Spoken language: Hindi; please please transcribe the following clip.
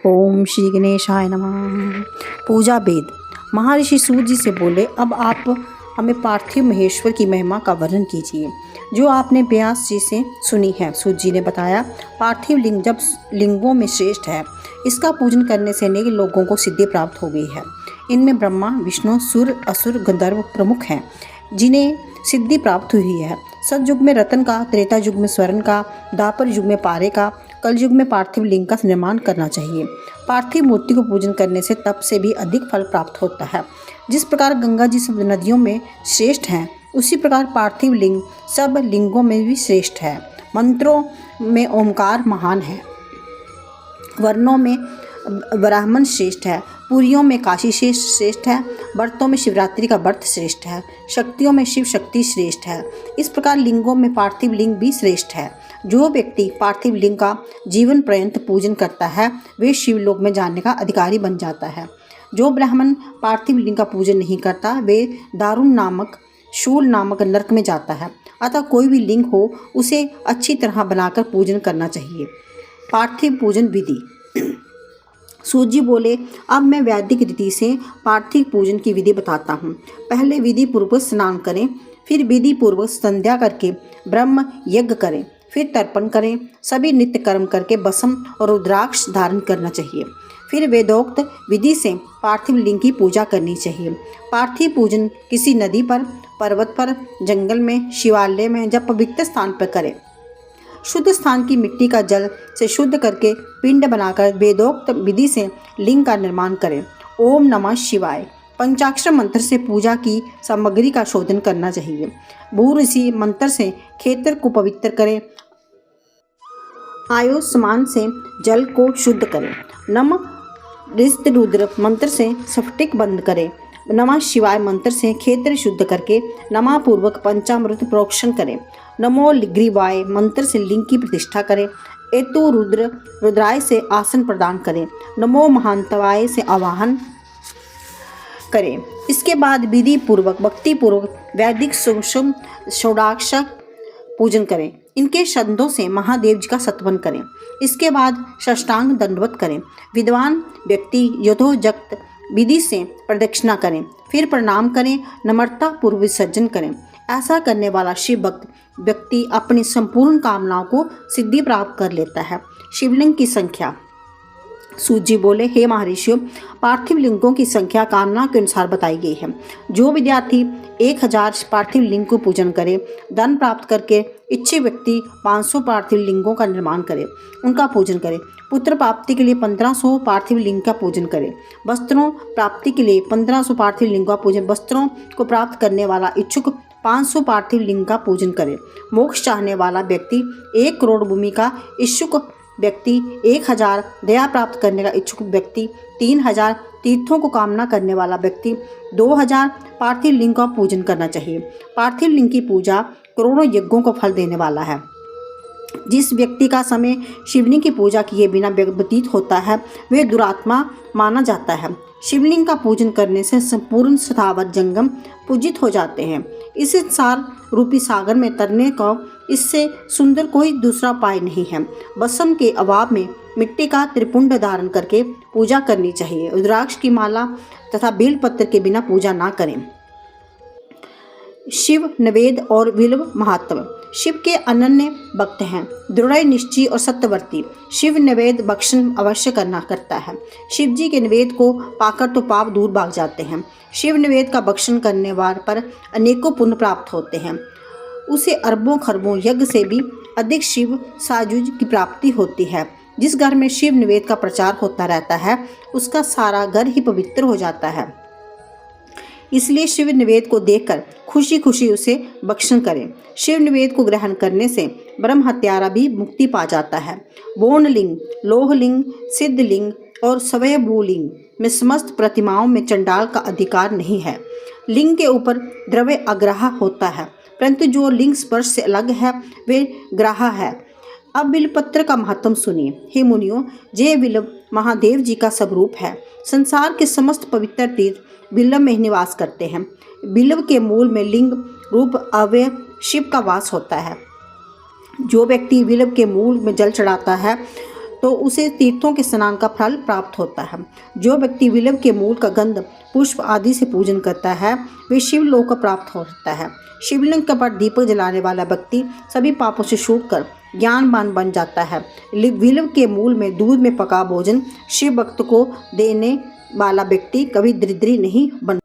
ओम श्री गणेशाय नमः। पूजा वेद। महर्षि सूत जी से बोले, अब आप हमें पार्थिव महेश्वर की महिमा का वर्णन कीजिए जो आपने व्यास जी से सुनी है। सूत जी ने बताया, पार्थिव लिंग जब लिंगों में श्रेष्ठ है, इसका पूजन करने से अनेक लोगों को सिद्धि प्राप्त हो गई है। इनमें ब्रह्मा, विष्णु, सुर, असुर, गंधर्व प्रमुख हैं जिन्हें सिद्धि प्राप्त हुई है। सतयुग में रतन का, त्रेता युग में स्वर्ण का, द्वापर युग में पारे का, कलयुग में पार्थिव लिंग का निर्माण करना चाहिए। पार्थिव मूर्ति को पूजन करने से तप से भी अधिक फल प्राप्त होता है। जिस प्रकार गंगा जी सब नदियों में श्रेष्ठ हैं, उसी प्रकार पार्थिव लिंग सब लिंगों में भी श्रेष्ठ है। मंत्रों में ओमकार महान है, वर्णों में ब्राह्मण श्रेष्ठ है, पुरियों में काशी श्रेष्ठ है, व्रतों में शिवरात्रि का व्रत श्रेष्ठ है, शक्तियों में शिव शक्ति श्रेष्ठ है। इस प्रकार लिंगों में पार्थिव लिंग भी श्रेष्ठ है। जो व्यक्ति पार्थिव लिंग का जीवन पर्यंत पूजन करता है, वे शिवलोक में जाने का अधिकारी बन जाता है। जो ब्राह्मण पार्थिव लिंग का पूजन नहीं करता, वे दारुण नामक, शूल नामक नरक में जाता है। अतः कोई भी लिंग हो, उसे अच्छी तरह बनाकर पूजन करना चाहिए। पार्थिव पूजन विधि। सूत जी बोले, अब मैं वैदिक रीति से पार्थिव पूजन की विधि बताता हूँ। पहले विधि पूर्वक स्नान करें, फिर विधि पूर्वक संध्या करके ब्रह्म यज्ञ करें, फिर तर्पण करें। सभी नित्य कर्म करके भस्म और रुद्राक्ष धारण करना चाहिए। फिर वेदोक्त विधि से पार्थिव लिंग की पूजा करनी चाहिए। पार्थिव पूजन किसी नदी पर, पर्वत पर, जंगल में, शिवालय में जब पवित्र स्थान पर करें। शुद्ध स्थान की मिट्टी का जल से शुद्ध करके पिंड बनाकर वेदोक्त विधि से लिंग का निर्माण करें। ओम नमः शिवाय पंचाक्षर मंत्र से पूजा की सामग्री का शोधन करना चाहिए। भू ऋषि मंत्र से खेतर को पवित्र करें। आयुष्मान से जल को शुद्ध करें। नमः ऋष्ट रुद्र मंत्र से स्फटिक बंद करें। नमः शिवाय मंत्र से खेत्र शुद्ध करके नमः पूर्वक पंचामृत प्रोक्षण करें। नमो ग्रीवाय मंत्र से लिंग की प्रतिष्ठा करें। एतु रुद्राय से आसन प्रदान करें। नमो महांतवाय से आवाहन करें। इसके बाद विधि पूर्वक, भक्ति पूर्वक वैदिक सुषम षोडाक्षर पूजन करें। इनके शब्दों से महादेव जी का स्तवन करें। इसके बाद साष्टांग दंडवत करें। विद्वान व्यक्ति यथोक्त विधि से प्रदक्षिणा करें, फिर प्रणाम करें, नम्रता पूर्व विसर्जन करें। ऐसा करने वाला शिव भक्त व्यक्ति अपनी संपूर्ण कामनाओं को सिद्धि प्राप्त कर लेता है। शिवलिंग की संख्या। सूत जी बोले, हे महर्षियों, पार्थिव लिंगों की संख्या कामना के अनुसार बताई गई है। जो विद्यार्थी 1000 पार्थिव लिंग को पूजन करे, धन प्राप्त करके इच्छे व्यक्ति 500 पार्थिव लिंगों का निर्माण करे, उनका पूजन करे। पुत्र प्राप्ति के लिए 1500 पार्थिव लिंग का पूजन करे। वस्त्रों प्राप्ति के लिए 1500 पार्थिव लिंग का पूजन। वस्त्रों को प्राप्त करने वाला इच्छुक 500 पार्थिव लिंग का पूजन करे। मोक्ष चाहने वाला व्यक्ति 1 करोड़ भूमि का इच्छुक व्यक्ति 1000, दया प्राप्त करने का इच्छुक व्यक्ति 3000, तीर्थों को कामना करने वाला व्यक्ति 2000 पार्थिव लिंग का पूजन करना चाहिए। पार्थिव लिंग की पूजा करोड़ों यज्ञों को फल देने वाला है। जिस व्यक्ति का समय शिवलिंग की पूजा किए बिना व्यतीत होता है, वह दुरात्मा माना जाता है। शिवलिंग का पूजन करने से संपूर्ण स्थावर जंगम पूजित हो जाते हैं। इस संसार रूपी सागर में तरने का इससे सुंदर कोई दूसरा उपाय नहीं है। भस्म के अभाव में मिट्टी का त्रिपुंड धारण करके पूजा करनी चाहिए। रुद्राक्ष की माला तथा बेलपत्र के बिना पूजा ना करें। शिव नवेद और बिल्व महात्म। शिव के अनन्य भक्त हैं, दृढ़ निश्चय और सत्यवर्ती। शिव नवेद भक्षण अवश्य करता है। शिव जी के निवेद को पाकर तो पाप दूर भाग जाते हैं। शिव निवेद का भक्षण करने वाले पर अनेकों पुण्य प्राप्त होते हैं। उसे अरबों खरबों यज्ञ से भी अधिक शिव साजुज की प्राप्ति होती है। जिस घर में शिव निवेद का प्रचार होता रहता है, उसका सारा घर ही पवित्र हो जाता है। इसलिए शिव निवेद को देखकर खुशी खुशी उसे भक्षण करें। शिव निवेद को ग्रहण करने से ब्रह्म हत्यारा भी मुक्ति पा जाता है। बोनलिंग, लोहलिंग, सिद्धलिंग और स्वयंभूलिंग में समस्त प्रतिमाओं में चंडाल का अधिकार नहीं है। लिंग के ऊपर द्रव्य अग्राह होता है, परंतु जो लिंग स्पर्श से अलग है वे ग्राह है। अब बिल्वपत्र का महत्व सुनिए। हे मुनियों, जे बिल्व महादेव जी का स्वरूप है। संसार के समस्त पवित्र तीर्थ बिल्व में निवास करते हैं। बिल्व के मूल में लिंग रूप अवय शिव का वास होता है। जो व्यक्ति बिल्व के मूल में जल चढ़ाता है, तो उसे तीर्थों के स्नान का फल प्राप्त होता है। जो व्यक्ति विल्व के मूल का गंध पुष्प आदि से पूजन करता है वे शिवलोक प्राप्त होता है। शिवलिंग के पर दीपक जलाने वाला व्यक्ति सभी पापों से छूट कर ज्ञानवान बन जाता है। विल्व के मूल में दूध में पका भोजन शिव भक्त को देने वाला व्यक्ति कभी दरिद्री नहीं बन